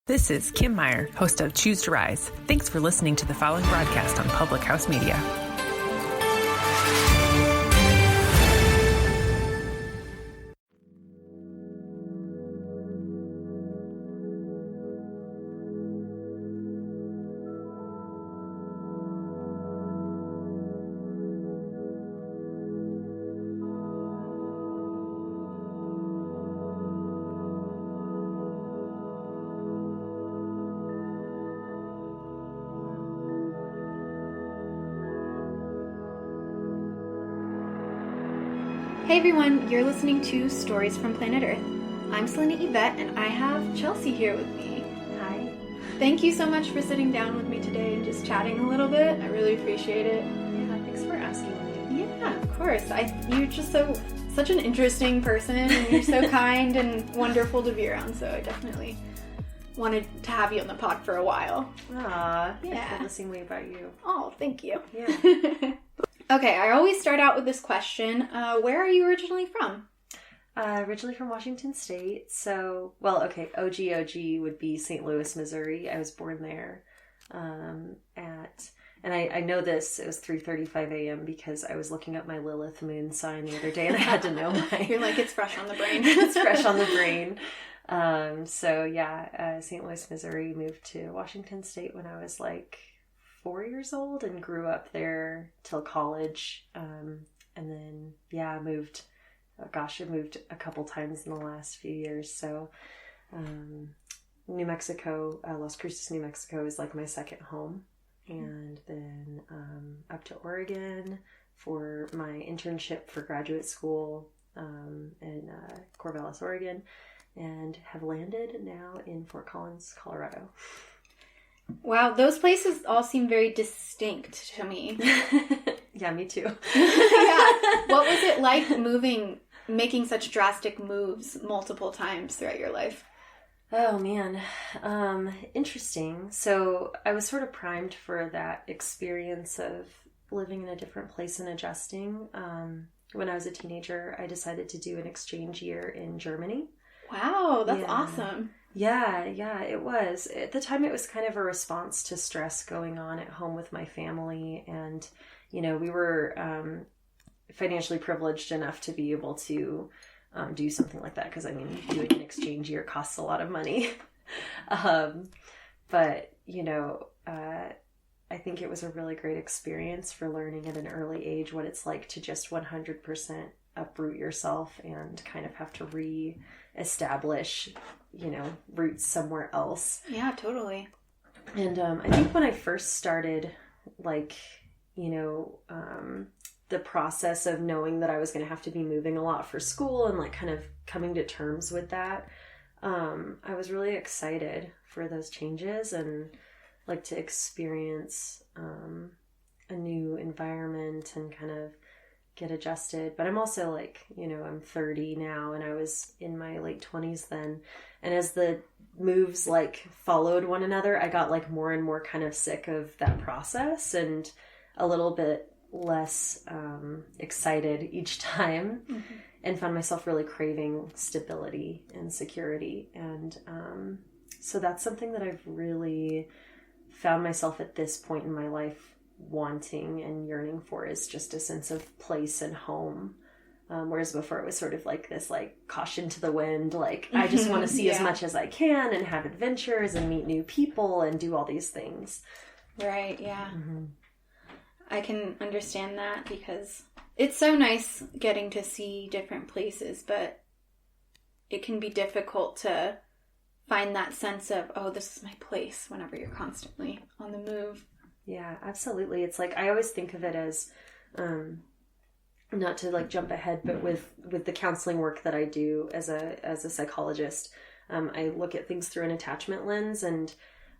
This is Kim Meyer, host of Choose to Rise. Thanks for listening to the following broadcast on Public House Media. Hey everyone, you're listening to Stories from Planet Earth. I'm Selena Yvette, and I have Chelsea here with me. Hi. Thank you so much for sitting down with me today and just chatting a little bit. I really appreciate it. Yeah, thanks for asking me. Yeah, of course. You're just such an interesting person, and you're so kind and wonderful to be around, so I definitely wanted to have you on the pod for a while. Aw, yeah. I feel the same way about you. Oh, thank you. Yeah. Okay, I always start out with this question. Where are you originally from? Originally from Washington State. So, well, okay, OG would be St. Louis, Missouri. I was born there. And I know this, it was 3:35 a.m. because I was looking up my Lilith moon sign the other day and I had to know my... You're like, it's fresh on the brain. It's fresh on the brain. St. Louis, Missouri, moved to Washington State when I was like 4 years old and grew up there till college. And then, I moved a couple times in the last few years. So, New Mexico, Las Cruces, New Mexico is like my second home. And then, up to Oregon for my internship for graduate school, in, Corvallis, Oregon, and have landed now in Fort Collins, Colorado. Wow, those places all seem very distinct to me. Yeah, me too. Yeah. What was it like making such drastic moves multiple times throughout your life? Oh, man. Interesting. So I was sort of primed for that experience of living in a different place and adjusting. When I was a teenager, I decided to do an exchange year in Germany. Wow, that's awesome. Yeah, it was. At the time, it was kind of a response to stress going on at home with my family. And, we were financially privileged enough to be able to do something like that. Because, doing an exchange year costs a lot of money. But, I think it was a really great experience for learning at an early age what it's like to just 100% uproot yourself and kind of have to re-establish, roots somewhere else. Yeah, totally. And I think when I first started, the process of knowing that I was going to have to be moving a lot for school and kind of coming to terms with that, I was really excited for those changes and to experience a new environment and kind of get adjusted. But I'm also I'm 30 now and I was in my late 20s then. And as the moves followed one another, I got more and more kind of sick of that process and a little bit less excited each time, and found myself really craving stability and security. And so that's something that I've really found myself at this point in my life wanting and yearning for, is just a sense of place and home. Whereas before it was sort of this caution to the wind, I just want to see as much as I can and have adventures and meet new people and do all these things. Right, yeah. I can understand that because it's so nice getting to see different places, but it can be difficult to find that sense of, oh, this is my place whenever you're constantly on the move. Yeah, absolutely. It's I always think of it as, not to jump ahead, but with the counseling work that I do as a psychologist, I look at things through an attachment lens, and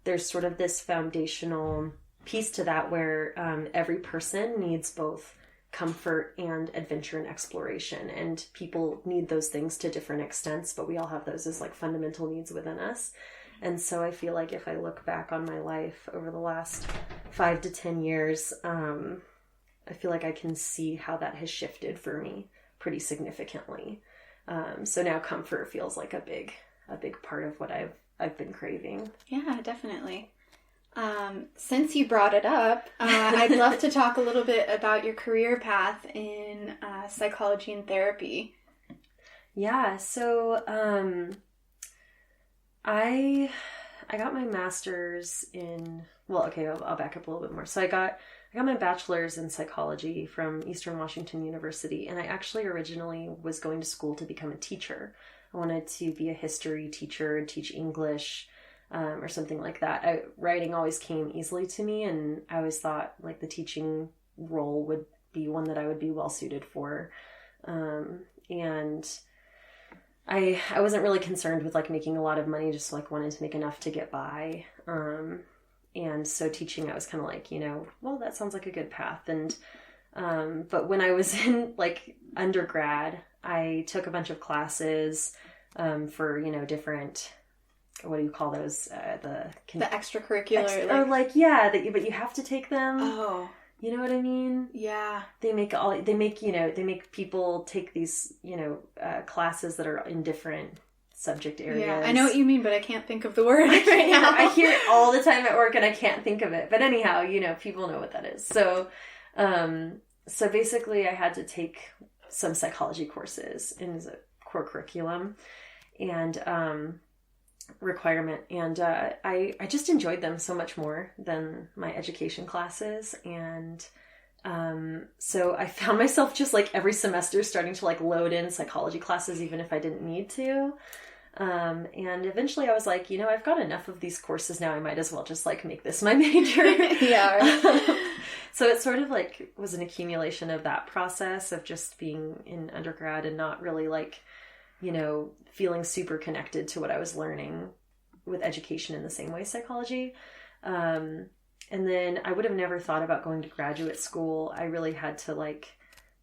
there's sort of this foundational piece to that where every person needs both comfort and adventure and exploration, and people need those things to different extents, but we all have those as fundamental needs within us. And so I feel if I look back on my life over the last 5 to 10 years, I feel I can see how that has shifted for me pretty significantly. So now comfort feels like a big part of what I've I've been craving. Yeah, definitely. Since you brought it up, I'd love to talk a little bit about your career path in psychology and therapy. Yeah, so I got my master's in, well, okay, I'll back up a little bit more. So I got my bachelor's in psychology from Eastern Washington University, and I actually originally was going to school to become a teacher. I wanted to be a history teacher and teach English, or something like that. Writing always came easily to me, and I always thought like the teaching role would be one that I would be well suited for. And I wasn't really concerned with like making a lot of money, just like wanted to make enough to get by. And so teaching, I was kind of like, well, that sounds like a good path. And, but when I was in like undergrad, I took a bunch of classes, for, different, what do you call those? The extracurricular. but you have to take them. Oh. You know what I mean? Yeah. They make people take these, classes that are in different subject areas. Yeah, I know what you mean, but I can't think of the word right now. I hear it all the time at work and I can't think of it. But anyhow, people know what that is. So, so basically I had to take some psychology courses in the core curriculum and, requirement. And, I just enjoyed them so much more than my education classes. And, so I found myself just like every semester starting to like load in psychology classes, even if I didn't need to. And eventually I was like, I've got enough of these courses now. I might as well just like make this my major. Yeah. Right. So it sort of like was an accumulation of that process of just being in undergrad and not really like, feeling super connected to what I was learning with education in the same way psychology. And then I would have never thought about going to graduate school. I really had to like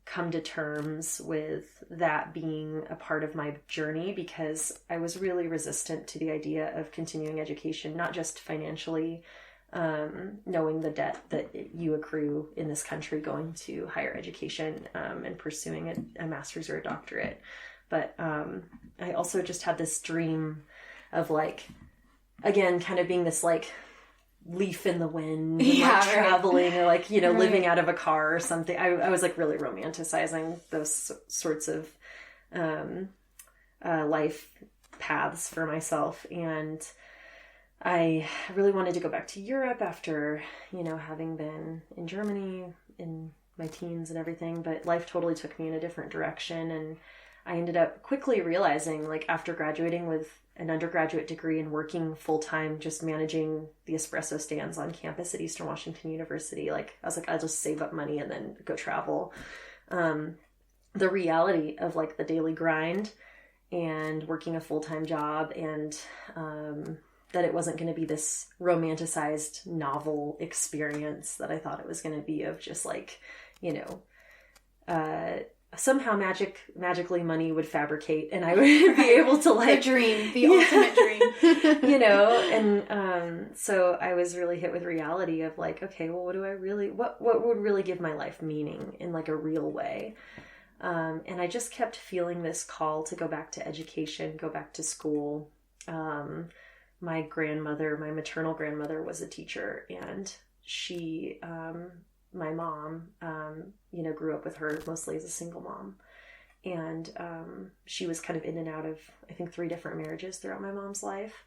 come to terms with that being a part of my journey because I was really resistant to the idea of continuing education, not just financially, knowing the debt that you accrue in this country going to higher education, and pursuing a master's or a doctorate. But, I also just had this dream of like, again, kind of being this like leaf in the wind, and, like, traveling or like, living out of a car or something. I was like really romanticizing those sorts of, life paths for myself. And I really wanted to go back to Europe after, having been in Germany in my teens and everything, but life totally took me in a different direction. And I ended up quickly realizing, like, after graduating with an undergraduate degree and working full-time, just managing the espresso stands on campus at Eastern Washington University, like, I was like, I'll just save up money and then go travel. The reality of, like, the daily grind and working a full-time job and that it wasn't going to be this romanticized novel experience that I thought it was going to be of just, like, somehow magically money would fabricate and I would be able to like the ultimate dream, and so I was really hit with reality of like, okay, well, what would really give my life meaning in like a real way? And I just kept feeling this call to go back to education, go back to school. My maternal grandmother was a teacher, and she, my mom, grew up with her mostly as a single mom. And she was kind of in and out of, I think, 3 different marriages throughout my mom's life,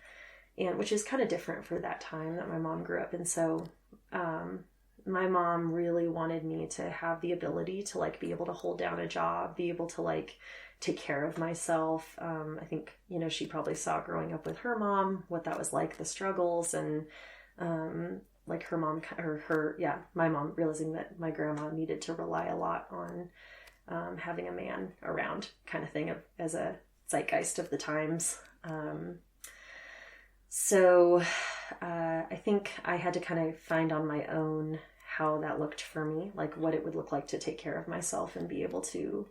and which is kind of different for that time that my mom grew up. And so my mom really wanted me to have the ability to like be able to hold down a job, be able to like take care of myself. I think, she probably saw growing up with her mom, what that was like, the struggles, and like her mom, my mom realizing that my grandma needed to rely a lot on having a man around, kind of thing, as a zeitgeist of the times. So I think I had to kind of find on my own how that looked for me, like what it would look like to take care of myself and be able to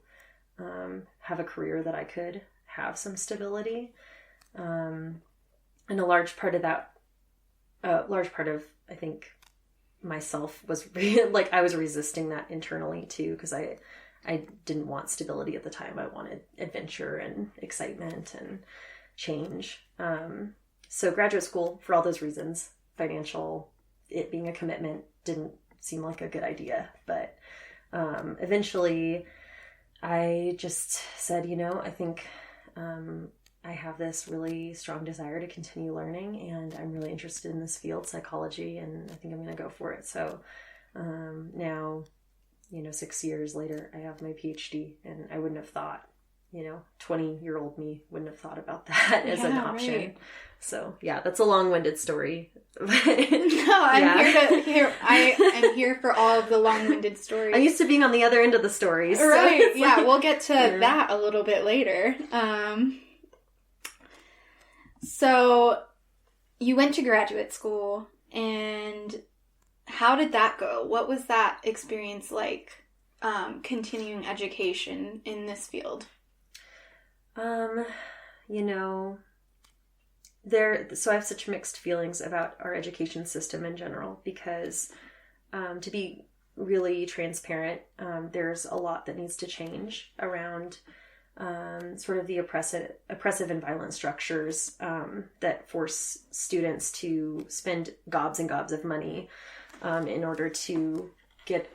have a career that I could have some stability. And a large part of, I think, myself was like, I was resisting that internally too, because I didn't want stability at the time. I wanted adventure and excitement and change. So graduate school, for all those reasons, financial, it being a commitment, didn't seem like a good idea. But eventually I just said, I think I have this really strong desire to continue learning, and I'm really interested in this field, psychology, and I think I'm going to go for it. So now, 6 years later, I have my PhD, and I wouldn't have thought, 20-year-old me wouldn't have thought about that as an option. Right. So yeah, that's a long-winded story. No, I'm here for all of the long-winded stories. I'm used to being on the other end of the stories. Right. So yeah, we'll get to that a little bit later. So you went to graduate school, and how did that go? What was that experience like, continuing education in this field? So I have such mixed feelings about our education system in general, because to be really transparent, there's a lot that needs to change around sort of the oppressive and violent structures that force students to spend gobs and gobs of money in order to get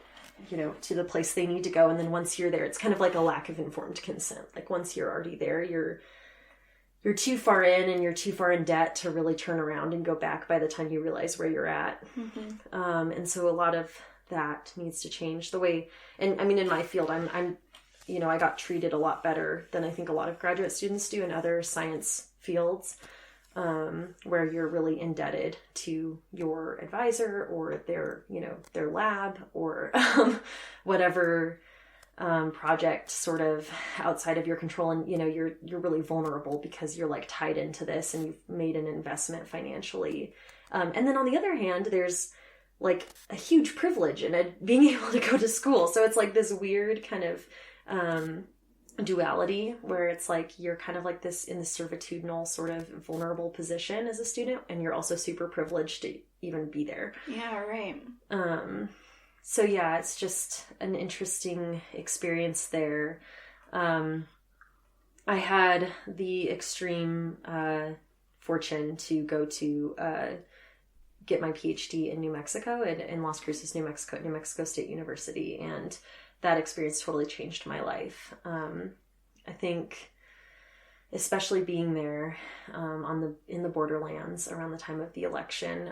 to the place they need to go. And then once you're there, it's kind of like a lack of informed consent. Like once you're already there, you're too far in, and you're too far in debt to really turn around and go back by the time you realize where you're at. Mm-hmm. And so a lot of that needs to change the way, and I mean, in my field, I'm I got treated a lot better than I think a lot of graduate students do in other science fields, where you're really indebted to your advisor or their lab or whatever project sort of outside of your control. And, you're really vulnerable because you're like tied into this and you've made an investment financially. And then on the other hand, there's like a huge privilege in being able to go to school. So it's like this weird kind of duality where it's like you're kind of like this in the servitudinal sort of vulnerable position as a student, and you're also super privileged to even be there. Yeah, right. So yeah, it's just an interesting experience there. I had the extreme fortune to go to get my PhD in New Mexico, in Las Cruces, New Mexico State University, and that experience totally changed my life. I think, especially being there in the borderlands around the time of the election,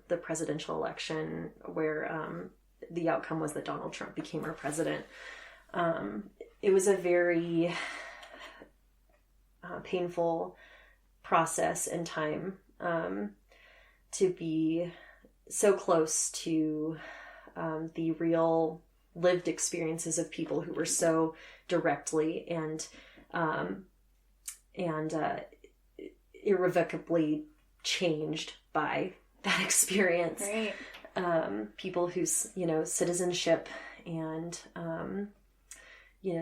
the presidential election, where the outcome was that Donald Trump became our president. It was a very painful process and time to be so close to the real lived experiences of people who were so directly and irrevocably changed by that experience. Right. People whose, citizenship and,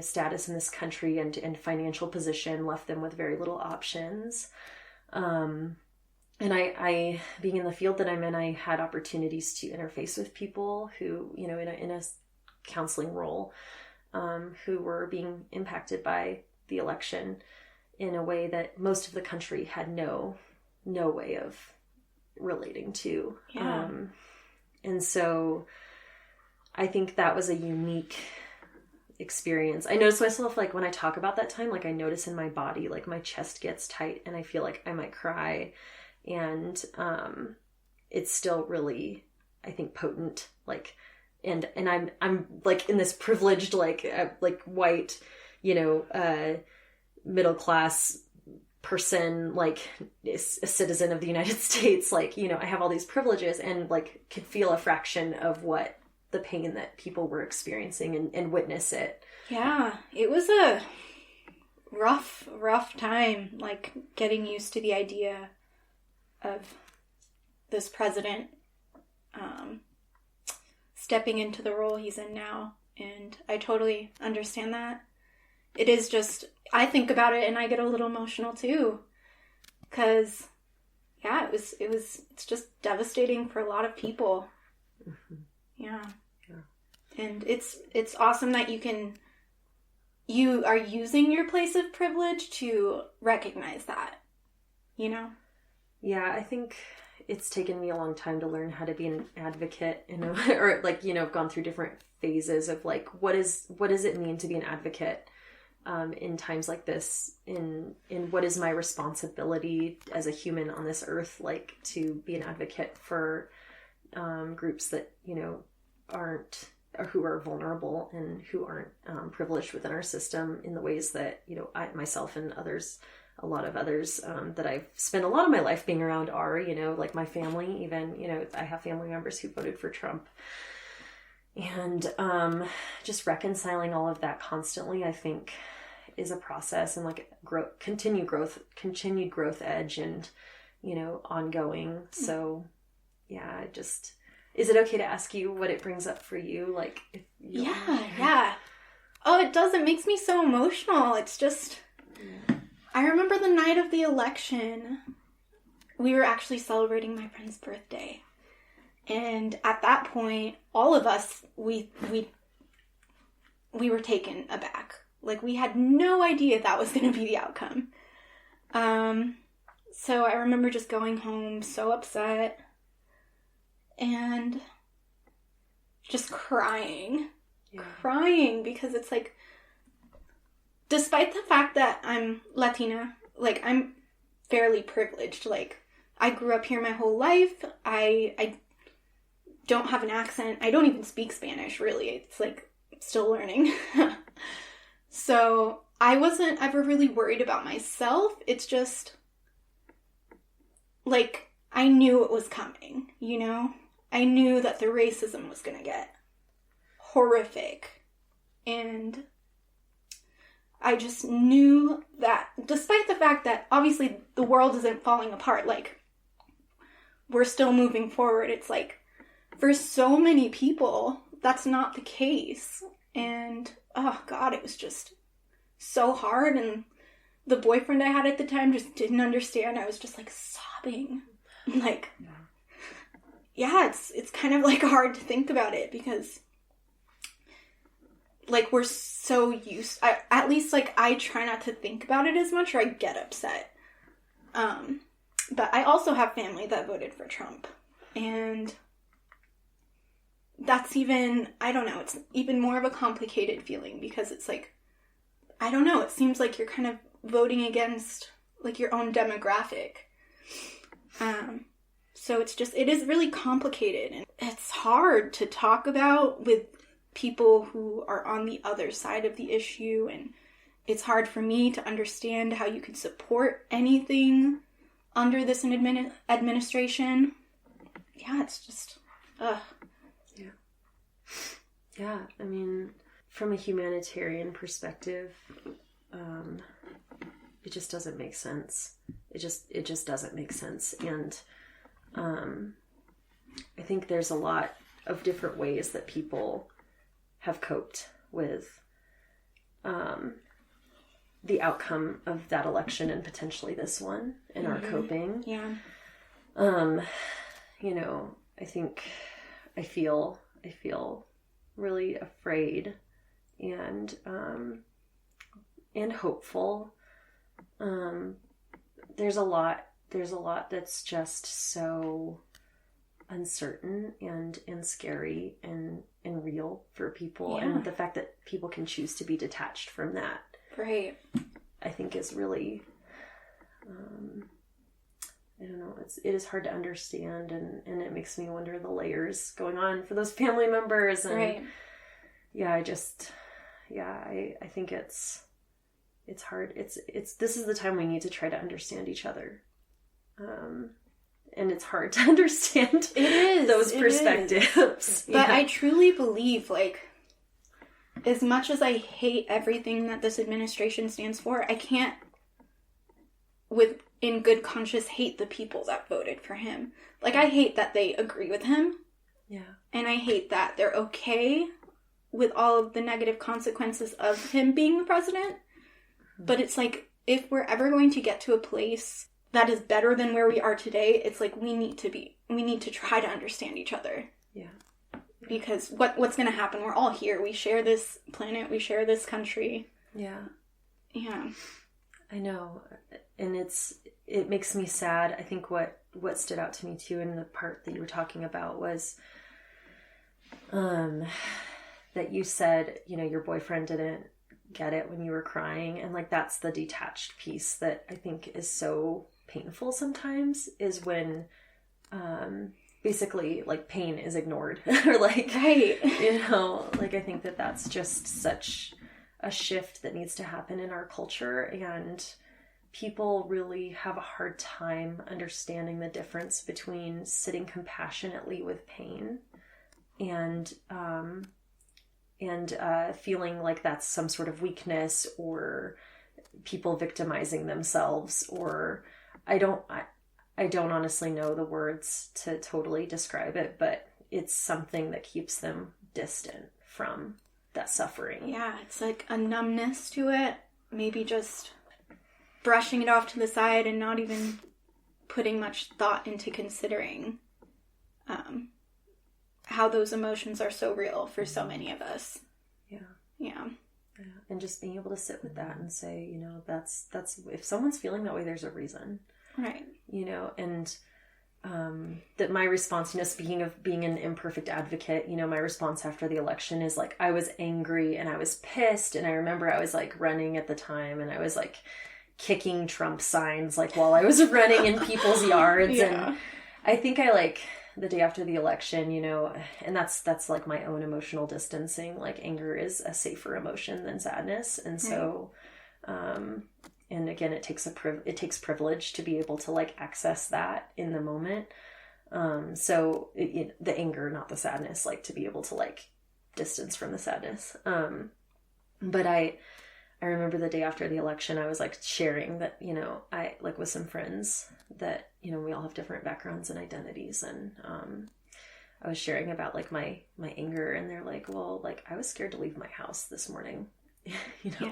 status in this country and financial position left them with very little options. And I, being in the field that I'm in, I had opportunities to interface with people who, in a counseling role, who were being impacted by the election in a way that most of the country had no way of relating to. Yeah. And so I think that was a unique experience. I notice myself, like, when I talk about that time, like, I notice in my body, like, my chest gets tight and I feel like I might cry. And it's still really, I think, potent, like, and I'm like in this privileged, like white, middle class person, like a citizen of the United States, like, I have all these privileges and like could feel a fraction of what the pain that people were experiencing and witness it. Yeah, it was a rough time, like getting used to the idea of this president stepping into the role he's in now. And I totally understand that. It is just, I think about it and I get a little emotional too. Because, yeah, it's just devastating for a lot of people. Mm-hmm. Yeah. And it's awesome that you are using your place of privilege to recognize that, Yeah, I think it's taken me a long time to learn how to be an advocate, or like, I've gone through different phases of like, what does it mean to be an advocate in times like this, in what is my responsibility as a human on this earth, like to be an advocate for groups that, aren't, or who are vulnerable and who aren't privileged within our system in the ways that, I myself and others, a lot of others that I've spent a lot of my life being around are, like my family, even, I have family members who voted for Trump. And just reconciling all of that constantly, I think, is a process, and like continued growth edge, and, ongoing. So yeah, is it okay to ask you what it brings up for you? Like, if you yeah. Oh, it does. It makes me so emotional. It's just, I remember the night of the election, we were actually celebrating my friend's birthday. And at that point, all of us, we were taken aback. Like, we had no idea that was going to be the outcome. So I remember just going home so upset and just crying because it's like, despite the fact that I'm Latina, like, I'm fairly privileged. Like, I grew up here my whole life. I don't have an accent. I don't even speak Spanish, really. It's like, still learning. So I wasn't ever really worried about myself. It's just, like, I knew it was coming, I knew that the racism was going to get horrific. And I just knew that, despite the fact that obviously the world isn't falling apart, like, we're still moving forward. It's like, for so many people, that's not the case. And, oh God, it was just so hard. And the boyfriend I had at the time just didn't understand. I was just like sobbing. Like, yeah, it's kind of like hard to think about it because, like, we're so used, at least, like, I try not to think about it as much, or I get upset. But I also have family that voted for Trump, and that's even, I don't know, it's even more of a complicated feeling because it's like, I don't know, it seems like you're kind of voting against, like, your own demographic. So it is really complicated, and it's hard to talk about with people who are on the other side of the issue, and it's hard for me to understand how you can support anything under this administration. Yeah, it's just, ugh. Yeah, I mean, from a humanitarian perspective, it just doesn't make sense. It just doesn't make sense. And I think there's a lot of different ways that people have coped with the outcome of that election and potentially this one, and are coping. Yeah. I think I feel really afraid and hopeful. There's a lot that's just so uncertain and scary and real for people. Yeah. And the fact that people can choose to be detached from that, right, I think is really, I don't know, it is hard to understand, and it makes me wonder the layers going on for those family members. And right. Yeah, I think it's hard. This is the time we need to try to understand each other. And it's hard to understand those perspectives. But I truly believe, like, as much as I hate everything that this administration stands for, I can't, in good conscience, hate the people that voted for him. Like, I hate that they agree with him. Yeah. And I hate that they're okay with all of the negative consequences of him being the president. Mm-hmm. But it's like, if we're ever going to get to a place that is better than where we are today, it's like we need to try to understand each other. Yeah. Because what's going to happen? We're all here. We share this planet. We share this country. Yeah. Yeah. I know. And it makes me sad. I think what stood out to me too in the part that you were talking about was that you said, you know, your boyfriend didn't get it when you were crying. And like, that's the detached piece that I think is so painful sometimes, is when basically like pain is ignored or like, right. you know, like I think that that's just such a shift that needs to happen in our culture, and people really have a hard time understanding the difference between sitting compassionately with pain and feeling like that's some sort of weakness or people victimizing themselves, or I don't honestly know the words to totally describe it, but it's something that keeps them distant from that suffering. Yeah, it's like a numbness to it. Maybe just brushing it off to the side and not even putting much thought into considering how those emotions are so real for so many of us. Yeah. And just being able to sit with that and say, you know, that's if someone's feeling that way, there's a reason. Right. You know, and that my response, you know, speaking of being an imperfect advocate, you know, my response after the election is like, I was angry and I was pissed. And I remember I was like running at the time and I was like kicking Trump signs, like while I was running in people's yards. Yeah. And I think I like the day after the election, you know, and that's like my own emotional distancing. Like anger is a safer emotion than sadness. And so, and again, it takes privilege to be able to like access that in the moment. So the anger, not the sadness, like to be able to like distance from the sadness. But I remember the day after the election, I was like sharing that, you know, I like with some friends that, you know, we all have different backgrounds and identities. And, I was sharing about like my anger, and they're like, well, like I was scared to leave my house this morning, you know,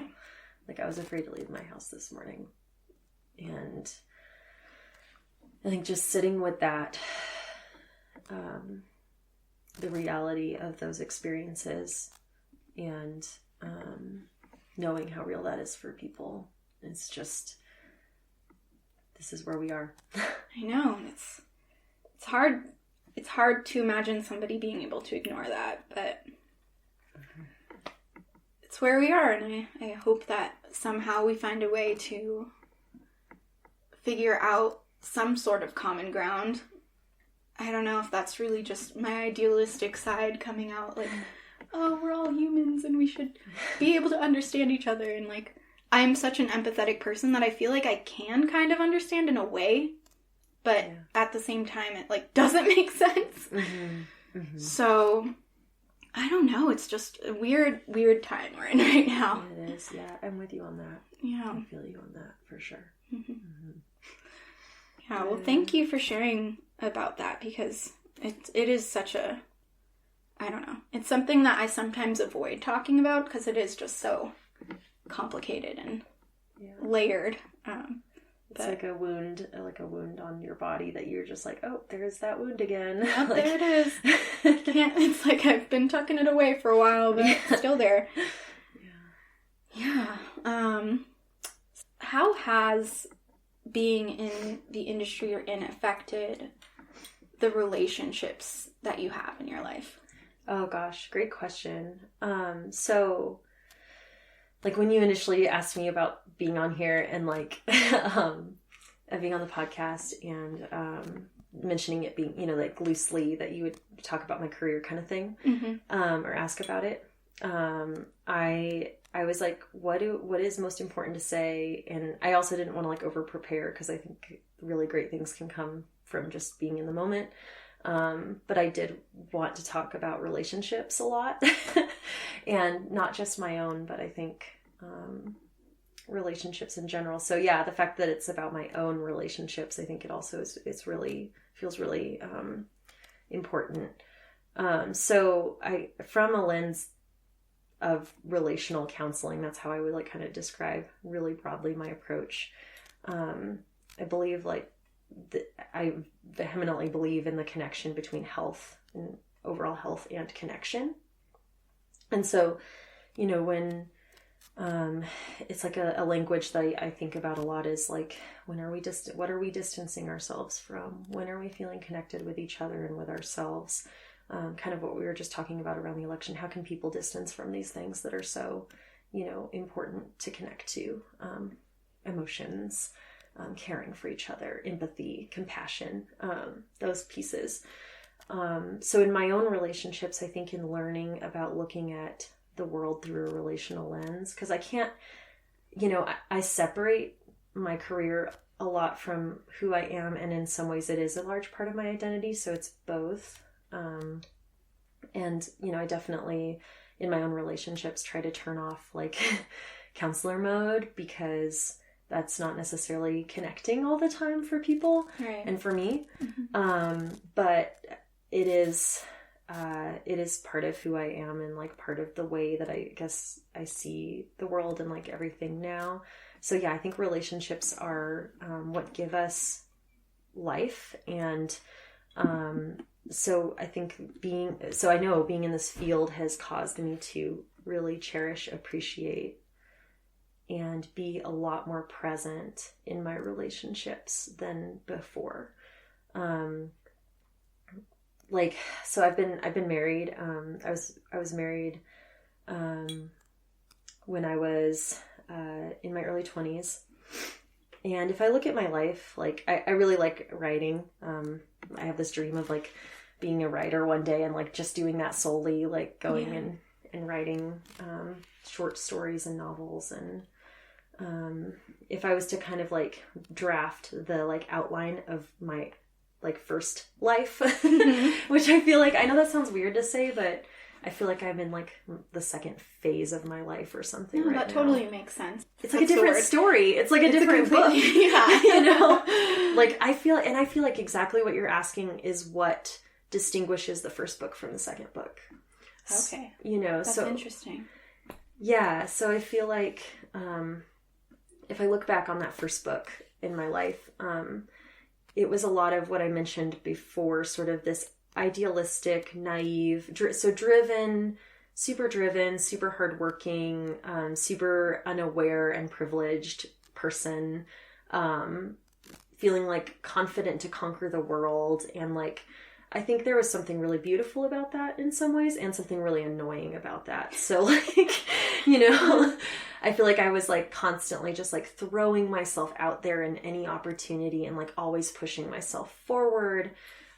like I was afraid to leave my house this morning. And I think just sitting with that, the reality of those experiences and, knowing how real that is for people. It's just, this is where we are. I know. It's hard. It's hard to imagine somebody being able to ignore that, but it's where we are. And I hope that somehow we find a way to figure out some sort of common ground. I don't know if that's really just my idealistic side coming out, like, oh, we're all humans and we should be able to understand each other. And like, I'm such an empathetic person that I feel like I can kind of understand in a way, but at the same time, it like doesn't make sense. So I don't know. It's just a weird time we're in right now. It is. Yeah. I'm with you on that. Yeah. I feel you on that for sure. Yeah. Well, thank you for sharing about that, because it is such a, I don't know. It's something that I sometimes avoid talking about because it is just so complicated and layered. It's like a wound on your body that you're just like, oh, there's that wound again. Yep, like, there it is. It's like I've been tucking it away for a while, but it's still there. Yeah. How has being in the industry you're in affected the relationships that you have in your life? Oh gosh, great question. So like when you initially asked me about being on here and like being on the podcast and mentioning it being, you know, like loosely that you would talk about my career kind of thing, or ask about it, I was like, what is most important to say? And I also didn't want to like over prepare, because I think really great things can come from just being in the moment. But I did want to talk about relationships a lot and not just my own, but I think, relationships in general. So yeah, the fact that it's about my own relationships, I think it also feels really, important. So from a lens of relational counseling, that's how I would like kind of describe really broadly my approach. I believe I vehemently believe in the connection between health and overall health and connection. And so, you know, when it's like a language that I think about a lot is like, what are we distancing ourselves from? When are we feeling connected with each other and with ourselves? Kind of what we were just talking about around the election. How can people distance from these things that are so, important to connect to? Emotions, caring for each other, empathy, compassion, those pieces. So in my own relationships, I think in learning about looking at the world through a relational lens, because I can't, I separate my career a lot from who I am, and in some ways it is a large part of my identity, so it's both. And I definitely in my own relationships try to turn off like counselor mode, because that's not necessarily connecting all the time for people, right. And for me. But it is part of who I am, and like part of the way that I guess I see the world and like everything now. So yeah, I think relationships are what give us life. And so I think I know being in this field has caused me to really cherish, appreciate, and be a lot more present in my relationships than before. So I've been married. I was married when I was in my early 20s. And if I look at my life, like I really like writing. I have this dream of like being a writer one day and like just doing that solely, like going and writing short stories and novels. And if I was to kind of like draft the like outline of my like first life, which I feel like, I know that sounds weird to say, but I feel like I'm in like the second phase of my life or something. No, right that now. Totally makes sense. It's like a different story. It's like a different book. Yeah. Like I feel like exactly what you're asking is what distinguishes the first book from the second book. Okay. That's so interesting. Yeah. So I feel like, if I look back on that first book in my life, it was a lot of what I mentioned before, sort of this idealistic, naive, super driven, super hardworking, super unaware and privileged person, feeling like confident to conquer the world. And like, I think there was something really beautiful about that in some ways, and something really annoying about that. So like, I feel like I was like constantly just like throwing myself out there in any opportunity and like always pushing myself forward.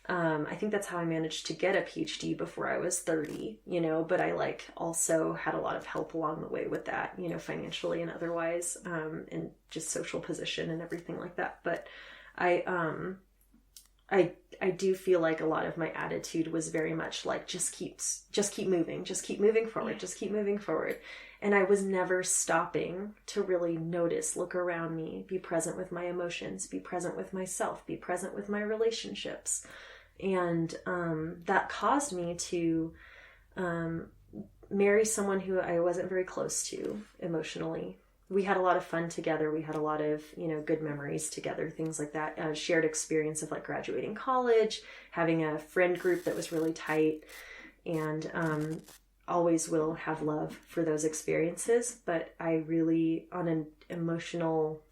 I think that's how I managed to get a PhD before I was 30, but I like also had a lot of help along the way with that, financially and otherwise, and just social position and everything like that. But I do feel like a lot of my attitude was very much like, just keep moving forward, Yeah. just keep moving forward. And I was never stopping to really notice, look around me, be present with my emotions, be present with myself, be present with my relationships. And that caused me to marry someone who I wasn't very close to emotionally. We had a lot of fun together. We had a lot of, good memories together, things like that. Shared experience of like graduating college, having a friend group that was really tight, and always will have love for those experiences. But I really, on an emotional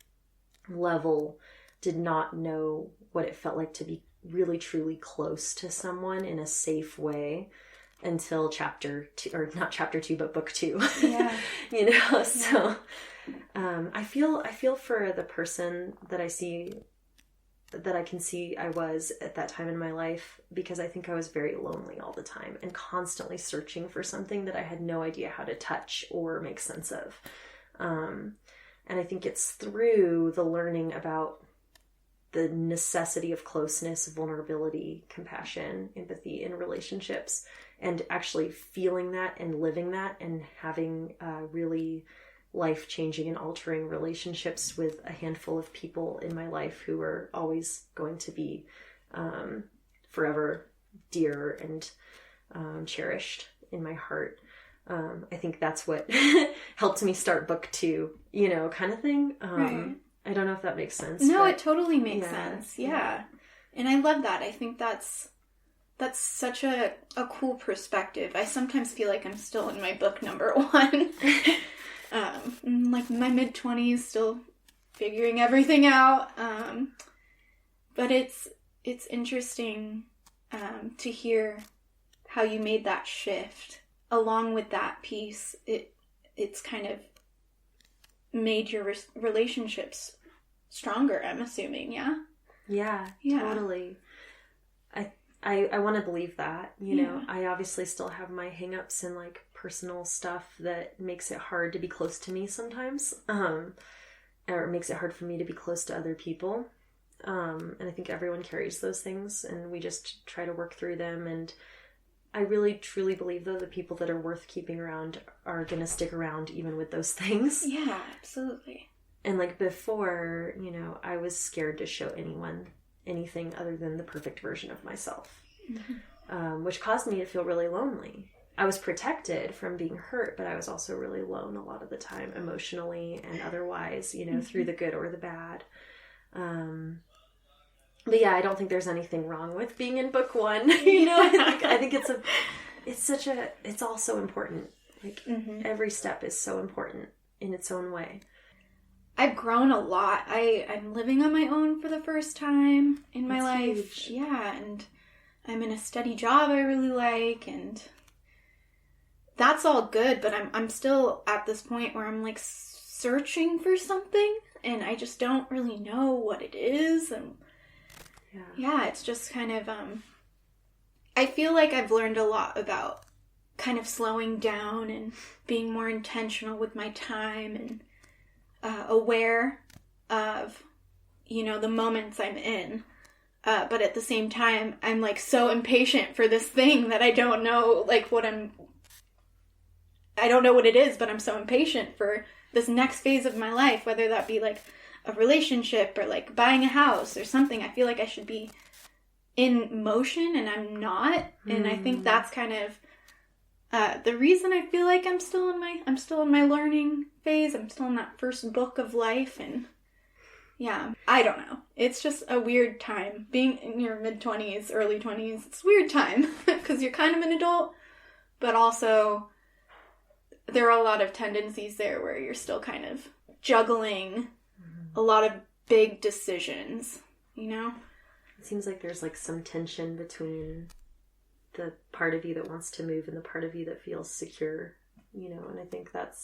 level, did not know what it felt like to be really truly close to someone in a safe way until chapter 2, or not chapter 2, but book 2. Yeah. So I feel for the person that I can see I was at that time in my life, because I think I was very lonely all the time and constantly searching for something that I had no idea how to touch or make sense of. And I think it's through the learning about the necessity of closeness, vulnerability, compassion, empathy in relationships, and actually feeling that and living that and having really life-changing and altering relationships with a handful of people in my life who are always going to be forever dear and cherished in my heart. I think that's what helped me start book 2, kind of thing. Right. I don't know if that makes sense. No, but it totally makes sense. Yeah. And I love that. I think that's such a cool perspective. I sometimes feel like I'm still in my book number 1. like my mid-20s, still figuring everything out. But it's interesting to hear how you made that shift. Along with that piece, it's kind of made your relationships stronger, I'm assuming, yeah? Yeah, totally. I want to believe that, you know. I obviously still have my hang-ups and like personal stuff that makes it hard to be close to me sometimes, or it makes it hard for me to be close to other people, and I think everyone carries those things, and we just try to work through them. And I really truly believe, though, the people that are worth keeping around are gonna stick around even with those things. Yeah, absolutely. And like before, you know, I was scared to show anyone anything other than the perfect version of myself, which caused me to feel really lonely. I was protected from being hurt, but I was also really alone a lot of the time, emotionally and otherwise, you know, through the good or the bad. But yeah, I don't think there's anything wrong with being in book one. You know, I think it's all so important. Like every step is so important in its own way. I've grown a lot. I'm living on my own for the first time in my life. Huge. Yeah, and I'm in a steady job I really like, and that's all good, but I'm still at this point where I'm like searching for something, and I just don't really know what it is. And yeah, it's just kind of I feel like I've learned a lot about kind of slowing down and being more intentional with my time, and aware of, you know, the moments I'm in. But at the same time, I'm like so impatient for this thing that I don't know like I don't know what it is, but I'm so impatient for this next phase of my life, whether that be like a relationship or like buying a house or something. I feel like I should be in motion, and I'm not. And I think that's kind of the reason I feel like I'm still in my learning phase. I'm still in that first book of life, and yeah, I don't know. It's just a weird time. Being in your mid-20s, early 20s, it's a weird time because you're kind of an adult, but also there are a lot of tendencies there where you're still kind of juggling a lot of big decisions, you know? It seems like there's like some tension between the part of you that wants to move and the part of you that feels secure, you know, and I think that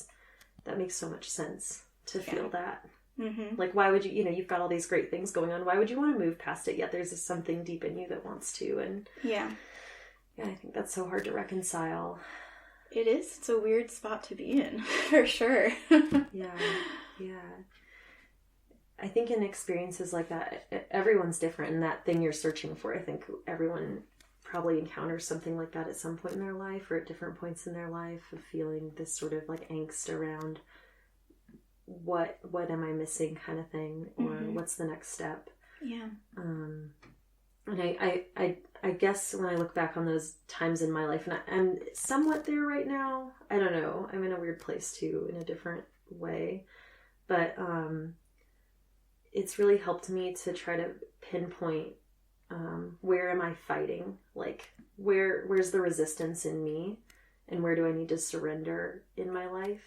makes so much sense to feel that. Like, why would you, you know, you've got all these great things going on, why would you want to move past it? Yet there's something deep in you that wants to, and yeah, I think that's so hard to reconcile. It is. It's a weird spot to be in, for sure. Yeah. I think in experiences like that, everyone's different, and that thing you're searching for, I think everyone probably encounters something like that at some point in their life or at different points in their life, of feeling this sort of like angst around what am I missing kind of thing, or what's the next step. Yeah. And I guess when I look back on those times in my life, and I'm somewhat there right now, I don't know, I'm in a weird place too, in a different way, but it's really helped me to try to pinpoint where am I fighting, like where's the resistance in me, and where do I need to surrender in my life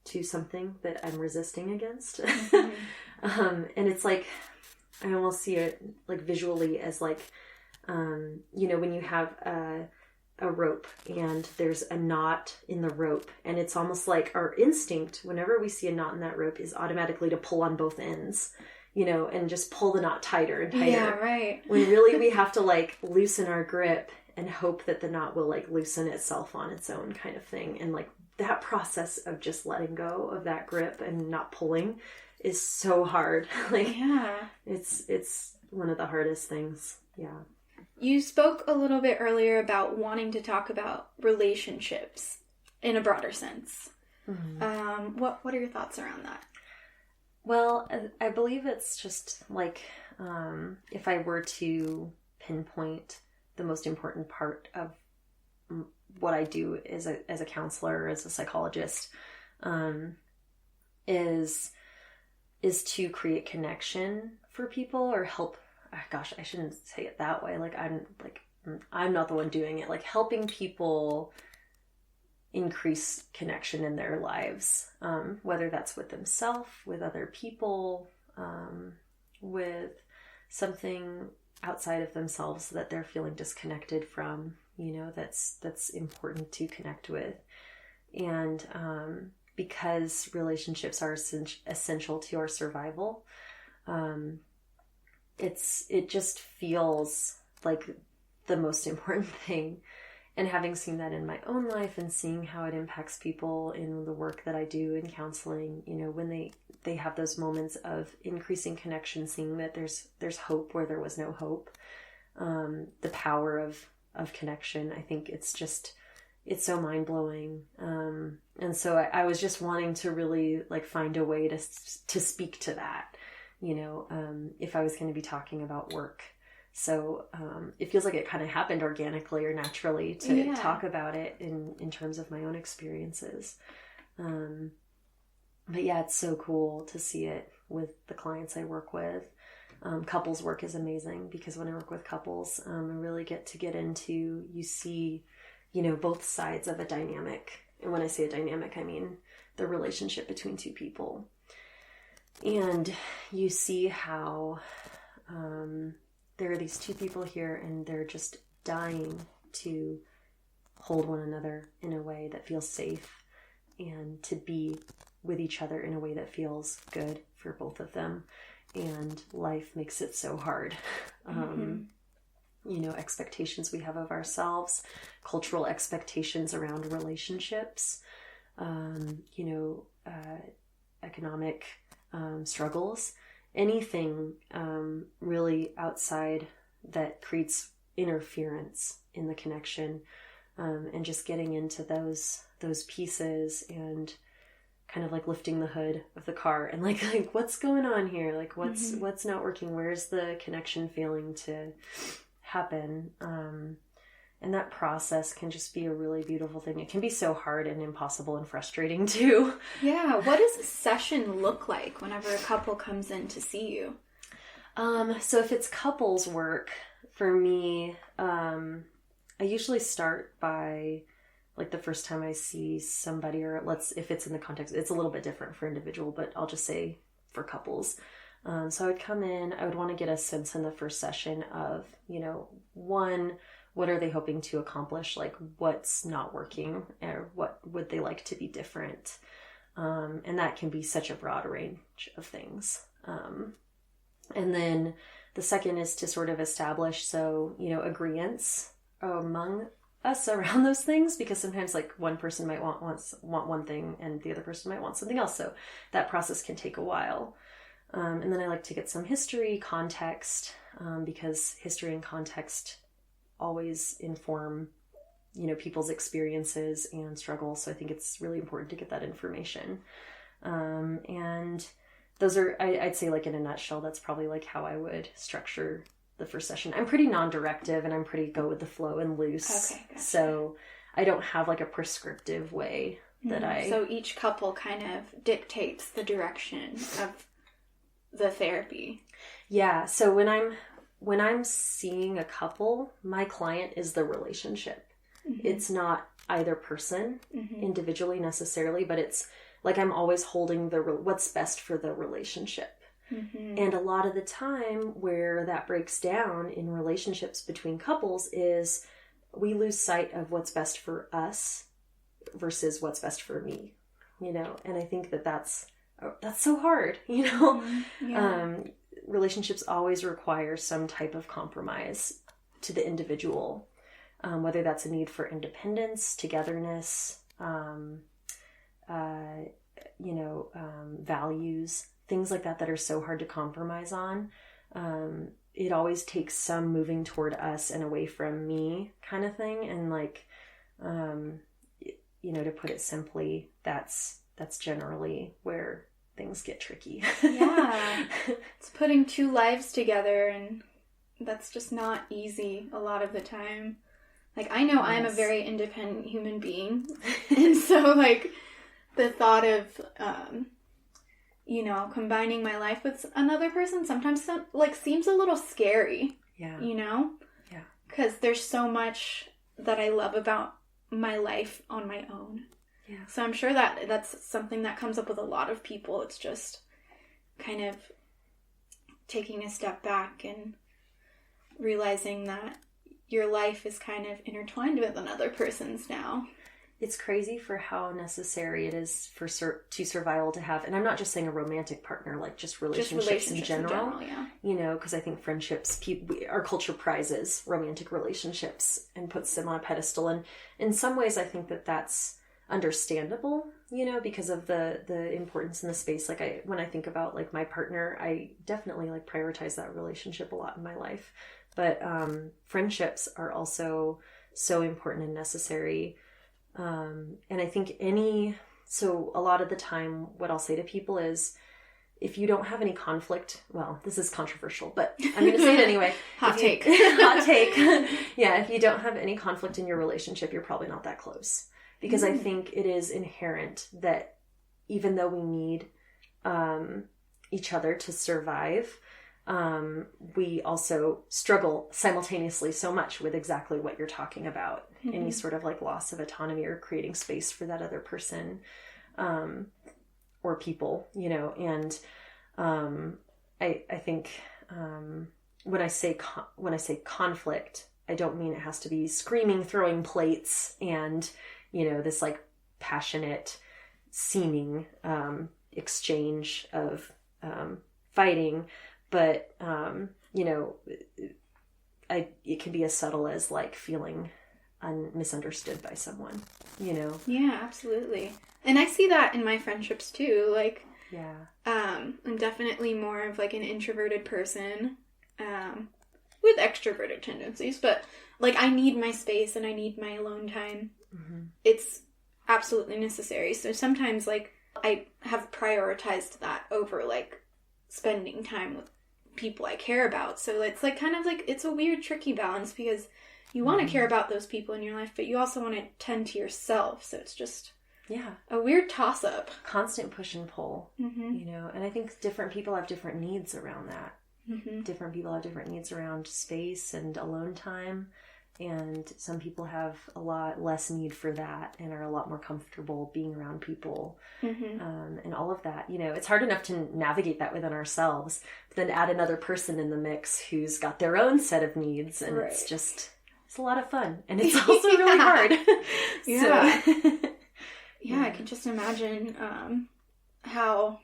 to something that I'm resisting against. And it's like, I almost see it like visually as like, you know, when you have a rope and there's a knot in the rope, and it's almost like our instinct whenever we see a knot in that rope is automatically to pull on both ends, you know, and just pull the knot tighter and tighter. Yeah, right. When really we have to like loosen our grip and hope that the knot will like loosen itself on its own, kind of thing. And like that process of just letting go of that grip and not pulling is so hard. Like, yeah, it's one of the hardest things. Yeah. You spoke a little bit earlier about wanting to talk about relationships in a broader sense. What are your thoughts around that? Well, I believe it's just like, if I were to pinpoint the most important part of what I do as a counselor, as a psychologist, is to create connection for people, or help. Gosh, I shouldn't say it that way. I'm not the one doing it. Like helping people increase connection in their lives, whether that's with themselves, with other people, with something outside of themselves that they're feeling disconnected from, that's important to connect with. And because relationships are essential to our survival, it just feels like the most important thing. And having seen that in my own life and seeing how it impacts people in the work that I do in counseling, when they have those moments of increasing connection, seeing that there's hope where there was no hope, the power of connection, I think it's so mind-blowing. And so I was just wanting to really find a way to speak to that, if I was going to be talking about work. So it feels like it kind of happened organically or naturally to talk about it in terms of my own experiences. But yeah, it's so cool to see it with the clients I work with. Couples work is amazing because when I work with couples, I really get into, you see, both sides of a dynamic. And when I say a dynamic, I mean the relationship between two people. And you see how there are these two people here and they're just dying to hold one another in a way that feels safe and to be with each other in a way that feels good for both of them. And life makes it so hard. Expectations we have of ourselves, cultural expectations around relationships, economic struggles, anything really outside that creates interference in the connection, and just getting into those pieces and kind of lifting the hood of the car and like what's going on here, what's not working, where's the connection failing to happen, and that process can just be a really beautiful thing. It can be so hard and impossible and frustrating too. Yeah. What does a session look like whenever a couple comes in to see you? So if it's couples work, for me, I usually start by the first time I see somebody, or if it's in the context, it's a little bit different for individual, but I'll just say for couples. So I would come in, I would want to get a sense in the first session of, one, what are they hoping to accomplish? What's not working, or what would they like to be different? And that can be such a broad range of things. And then the second is to sort of establish, agreeance among us around those things, because sometimes one person might want one thing and the other person might want something else. So that process can take a while. And then I like to get some history, context, because history and context always inform, people's experiences and struggles. So I think it's really important to get that information. And those are, I'd say in a nutshell, that's probably how I would structure the first session. I'm pretty non-directive and I'm pretty go with the flow and loose. Okay, gotcha. So I don't have a prescriptive way that So each couple kind of dictates the direction of the therapy. Yeah. So when I'm seeing a couple, my client is the relationship. Mm-hmm. It's not either person individually necessarily, but it's I'm always holding what's best for the relationship. Mm-hmm. And a lot of the time where that breaks down in relationships between couples is we lose sight of what's best for us versus what's best for me, and I think that's so hard, Mm-hmm. Yeah. Relationships always require some type of compromise to the individual, whether that's a need for independence, togetherness, values, things like that are so hard to compromise on. It always takes some moving toward us and away from me kind of thing. And to put it simply, that's generally where things get tricky. Yeah. It's putting two lives together, and that's just not easy a lot of the time. I know I'm a very independent human being. And so the thought of, combining my life with another person sometimes seems a little scary. Yeah. Yeah. Yeah. Because there's so much that I love about my life on my own. Yeah. So I'm sure that that's something that comes up with a lot of people. It's just kind of taking a step back and realizing that your life is kind of intertwined with another person's now. It's crazy for how necessary it is for to survival to have, and I'm not just saying a romantic partner, like just relationships in general. Yeah. You know, because I think friendships, our culture prizes romantic relationships and puts them on a pedestal, and in some ways I think that that's understandable, you know, because of the importance in the space. Like when I think about like my partner, I definitely like prioritize that relationship a lot in my life, but friendships are also so important and necessary. And I think so a lot of the time what I'll say to people is, if you don't have any conflict, well, this is controversial, but I'm going to say it anyway. Hot take. Yeah, if you don't have any conflict in your relationship, you're probably not that close. Because I think it is inherent that even though we need each other to survive, we also struggle simultaneously so much with exactly what you're talking about. Mm-hmm. Any sort of like loss of autonomy or creating space for that other person or people, you know. And I think when I say conflict, I don't mean it has to be screaming, throwing plates, and you know, this like passionate seeming exchange of fighting. But, you know, it can be as subtle as like feeling misunderstood by someone, you know? Yeah, absolutely. And I see that in my friendships too. Like, yeah, I'm definitely more of like an introverted person, with extroverted tendencies, but like I need my space and I need my alone time. Mm-hmm. It's absolutely necessary. So sometimes like I have prioritized that over like spending time with people I care about. So it's like kind of like, it's a weird tricky balance, because you want to care about those people in your life, but you also want to tend to yourself. So it's just a weird toss up, constant push and pull. Mm-hmm. You know, and I think different people have different needs around that. Mm-hmm. Different people have different needs around space and alone time, and some people have a lot less need for that and are a lot more comfortable being around people. Mm-hmm. And all of that, you know, it's hard enough to navigate that within ourselves, but then add another person in the mix who's got their own set of needs, and right. It's a lot of fun, and it's also really hard. Yeah. Yeah, I can just imagine how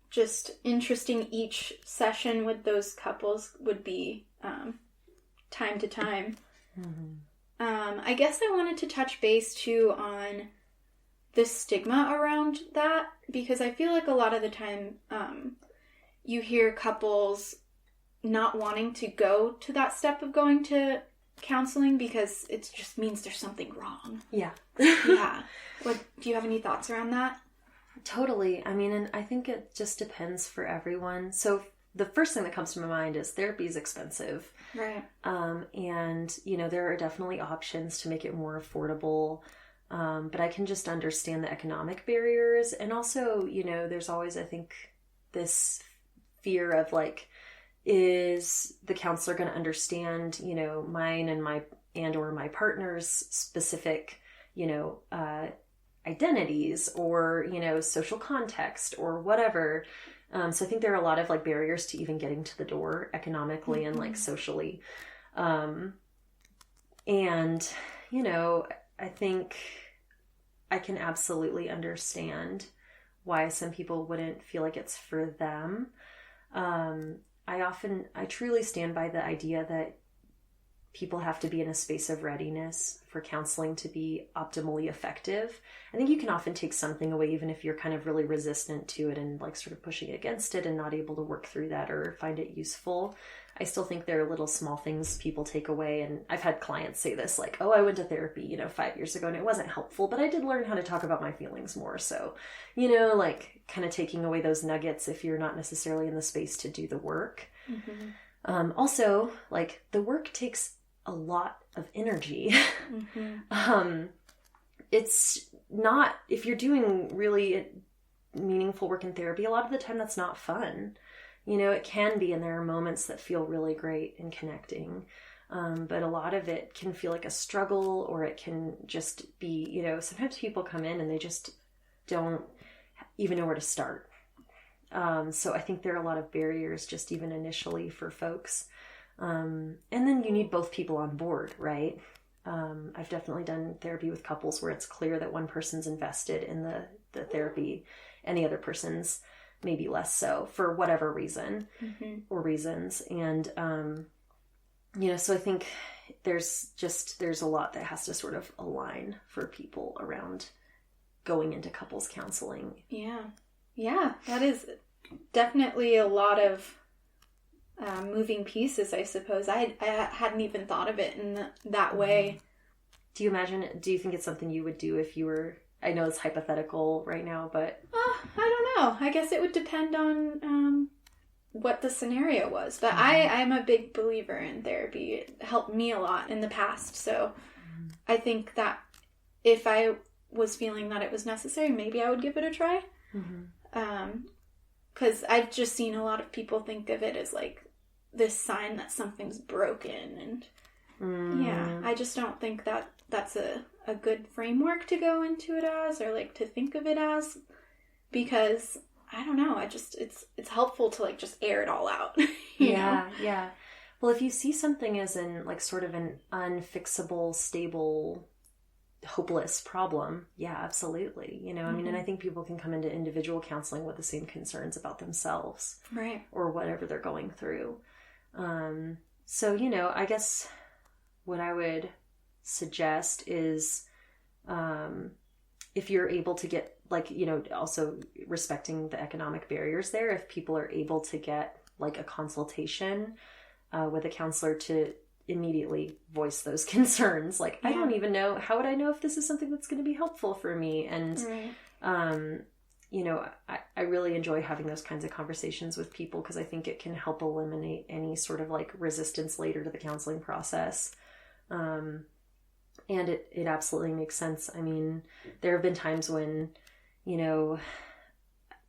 just interesting each session with those couples would be time to time. Mm-hmm. I guess I wanted to touch base too on the stigma around that, because I feel like a lot of the time you hear couples not wanting to go to that step of going to counseling because it just means there's something wrong. Yeah. Yeah. Do you have any thoughts around that? Totally. I mean, and I think it just depends for everyone. So the first thing that comes to my mind is therapy is expensive. Right. And, you know, there are definitely options to make it more affordable. But I can just understand the economic barriers. And also, you know, there's always, I think, this fear of like, is the counselor going to understand, you know, mine and or my partner's specific, you know, identities or, you know, social context or whatever. So I think there are a lot of like barriers to even getting to the door economically and like socially. And, you know, I think I can absolutely understand why some people wouldn't feel like it's for them. I truly stand by the idea that people have to be in a space of readiness for counseling to be optimally effective. I think you can often take something away, even if you're kind of really resistant to it and like sort of pushing against it and not able to work through that or find it useful. I still think there are little small things people take away. And I've had clients say this, like, oh, I went to therapy, you know, 5 years ago and it wasn't helpful, but I did learn how to talk about my feelings more. So, you know, like kind of taking away those nuggets if you're not necessarily in the space to do the work. Mm-hmm. Also, like the work takes a lot of energy. Mm-hmm. It's not, if you're doing really meaningful work in therapy, a lot of the time that's not fun. You know, it can be, and there are moments that feel really great in connecting. But a lot of it can feel like a struggle, or it can just be, you know, sometimes people come in and they just don't even know where to start. So I think there are a lot of barriers just even initially for folks. And then you need both people on board, right? I've definitely done therapy with couples where it's clear that one person's invested in the therapy and the other person's maybe less so for whatever reason or reasons. And, you know, so I think there's a lot that has to sort of align for people around going into couples counseling. Yeah. Yeah, that is definitely a lot of moving pieces, I suppose. I hadn't even thought of it in that way. Do you think it's something you would do if you were, I know it's hypothetical right now, but... I don't know. I guess it would depend on what the scenario was. But I'm a big believer in therapy. It helped me a lot in the past. So I think that if I was feeling that it was necessary, maybe I would give it a try. Because I've just seen a lot of people think of it as like this sign that something's broken. And yeah, I just don't think that that's a good framework to go into it as, or like to think of it as, because I don't know. It's helpful to like just air it all out. you know? Yeah. Well, if you see something as in like sort of an unfixable, stable, hopeless problem, yeah, absolutely. You know, I mean, and I think people can come into individual counseling with the same concerns about themselves, right, or whatever they're going through. So, you know, I guess what I would suggest is, if you're able to get, like, you know, also respecting the economic barriers there, if people are able to get like a consultation with a counselor to immediately voice those concerns, like, I don't even know, how would I know if this is something that's going to be helpful for me? And you know, I really enjoy having those kinds of conversations with people, because I think it can help eliminate any sort of like resistance later to the counseling process. And it absolutely makes sense. I mean, there have been times when, you know,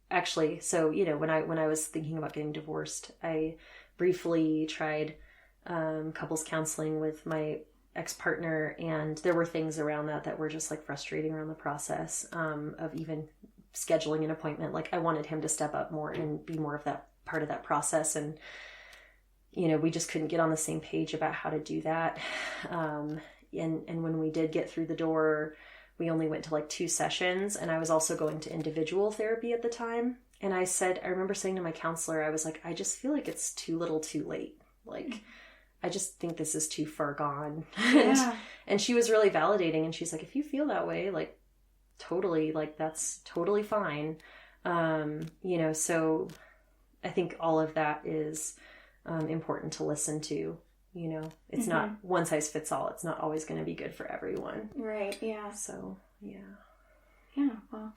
actually, so, you know, when I was thinking about getting divorced, I briefly tried couples counseling with my ex-partner, and there were things around that were just like frustrating around the process of even scheduling an appointment. Like, I wanted him to step up more and be more of that part of that process, and you know, we just couldn't get on the same page about how to do that. And when we did get through the door, we only went to like 2 sessions, and I was also going to individual therapy at the time. And I remember saying to my counselor, I was like, I just feel like it's too little too late. Like, I just think this is too far gone. And she was really validating, and she's like, if you feel that way, like, totally, like, that's totally fine. You know, so I think all of that is important to listen to. You know, it's not one size fits all. It's not always going to be good for everyone. Right. Yeah. So, yeah. Yeah. Well,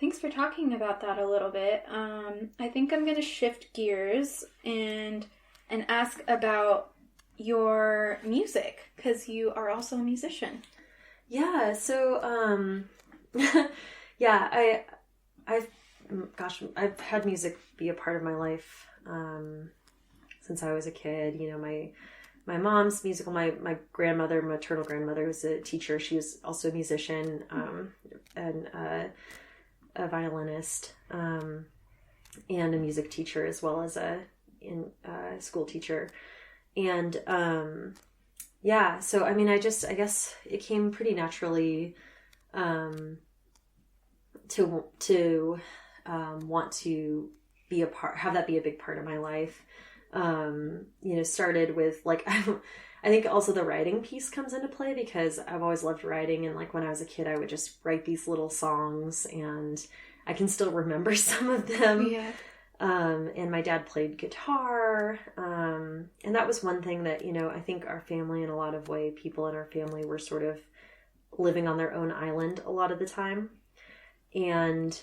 thanks for talking about that a little bit. I think I'm going to shift gears and ask about your music, because you are also a musician. Yeah. So, I've had music be a part of my life since I was a kid. You know, my mom's musical, my grandmother, maternal grandmother, was a teacher. She was also a musician, and a violinist, and a music teacher, as well as a school teacher. And so I mean, I guess it came pretty naturally to want to be have that be a big part of my life. You know, started with like, I think also the writing piece comes into play, because I've always loved writing. And like when I was a kid, I would just write these little songs, and I can still remember some of them. Yeah. And my dad played guitar. And that was one thing that, you know, I think our family, in a lot of way, people in our family were sort of living on their own island a lot of the time. And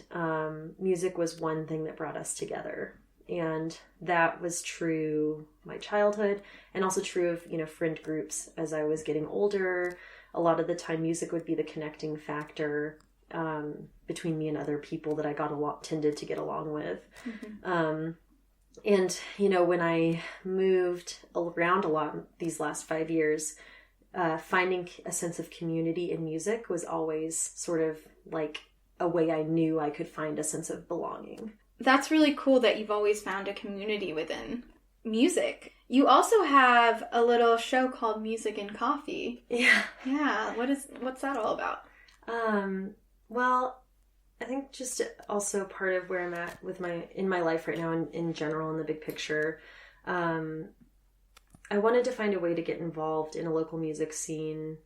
music was one thing that brought us together. And that was true my childhood, and also true of, you know, friend groups as I was getting older. A lot of the time music would be the connecting factor between me and other people that I tended to get along with. And, when I moved around a lot these last 5 years, finding a sense of community in music was always sort of like a way I knew I could find a sense of belonging. That's really cool that you've always found a community within music. You also have a little show called Music and Coffee. Yeah. Yeah. What's that all about? Well, I think just also part of where I'm at in my life right now in general, in the big picture. I wanted to find a way to get involved in a local music scene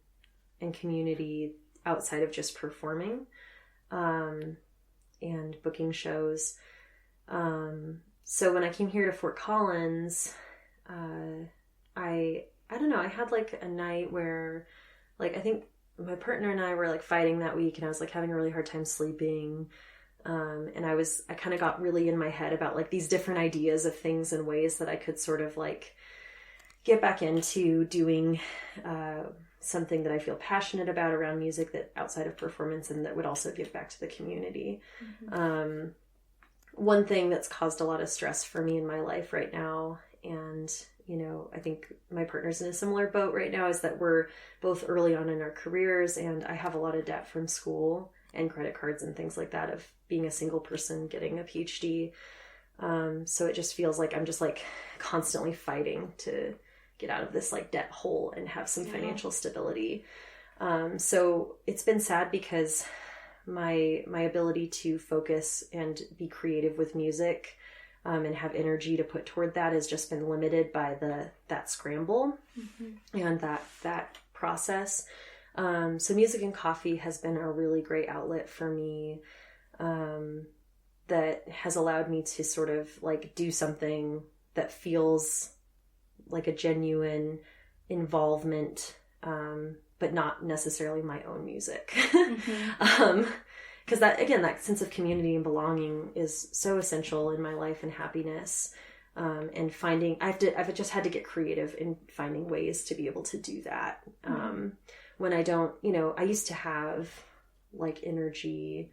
and community outside of just performing, and booking shows. So when I came here to Fort Collins, I don't know, I had like a night where like, I think my partner and I were like fighting that week, and I was like having a really hard time sleeping. And I kind of got really in my head about like these different ideas of things and ways that I could sort of like get back into doing, something that I feel passionate about around music, that outside of performance, and that would also give back to the community. Mm-hmm. One thing that's caused a lot of stress for me in my life right now, and I think my partner's in a similar boat right now, is that we're both early on in our careers, and I have a lot of debt from school and credit cards and things like that, of being a single person getting a PhD. So it just feels like I'm just like constantly fighting to get out of this like debt hole and have some financial stability. So it's been sad because my ability to focus and be creative with music, and have energy to put toward that, has just been limited by that scramble. Mm-hmm. And that process. So Music and Coffee has been a really great outlet for me, that has allowed me to sort of like do something that feels like a genuine involvement, but not necessarily my own music. Mm-hmm. Because that sense of community and belonging is so essential in my life and happiness. And I've just had to get creative in finding ways to be able to do that. Mm-hmm. When I don't, I used to have like energy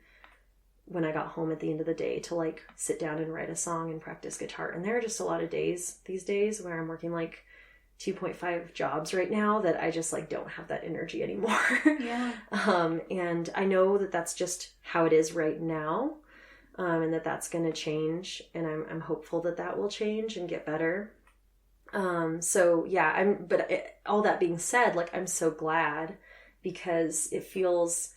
when I got home at the end of the day to like sit down and write a song and practice guitar. And there are just a lot of days these days where I'm working like 2.5 jobs right now that I just like don't have that energy anymore. Yeah. And I know that that's just how it is right now. And that's going to change, and I'm hopeful that will change and get better. So yeah, all that being said, like, I'm so glad, because it feels,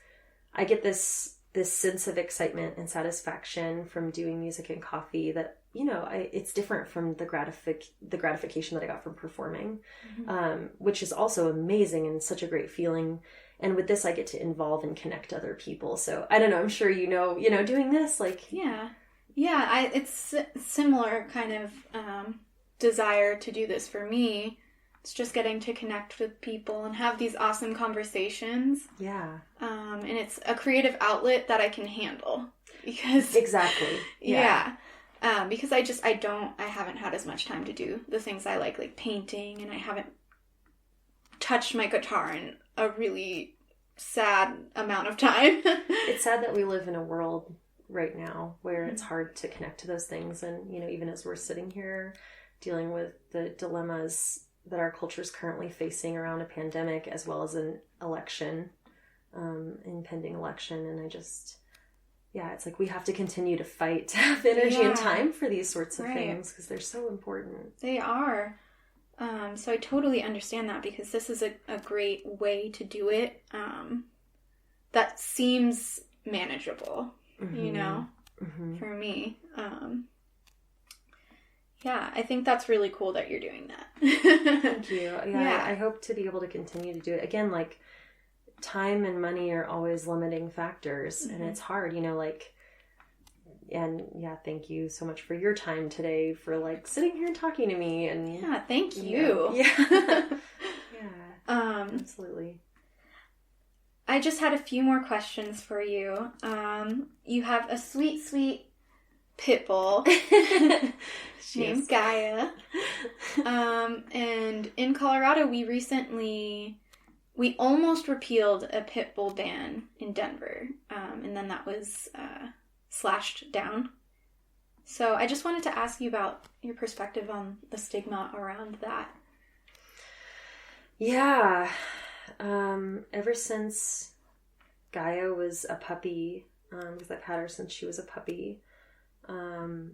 I get this sense of excitement and satisfaction from doing Music and Coffee that, it's different from the gratification that I got from performing, mm-hmm. Which is also amazing and such a great feeling. And with this, I get to involve and connect other people. So I don't know, I'm sure doing this, like... Yeah. It's similar kind of desire to do this for me. It's just getting to connect with people and have these awesome conversations. Yeah. And it's a creative outlet that I can handle. Because... Exactly. Yeah. Because I haven't had as much time to do the things I like painting, and I haven't touched my guitar in a really sad amount of time. It's sad that we live in a world right now where it's hard to connect to those things. And, even as we're sitting here dealing with the dilemmas that our culture is currently facing around a pandemic, as well as an election, impending election. And it's like we have to continue to fight to have energy and time for these sorts of things, because they're so important. They are. So I totally understand that, because this is a great way to do it, that seems manageable, mm-hmm. Mm-hmm. for me. I think that's really cool that you're doing that. Thank you. Yeah. I hope to be able to continue to do it. Again, like, time and money are always limiting factors, mm-hmm. and it's hard, thank you so much for your time today, for like sitting here and talking to me. And thank you. Yeah. Absolutely. I just had a few more questions for you. You have a sweet pit bull named Gaia. And in Colorado, we almost repealed a pit bull ban in Denver. And then that was slashed down. So I just wanted to ask you about your perspective on the stigma around that. Yeah. Ever since Gaia was a puppy, because I've had her since she was a puppy,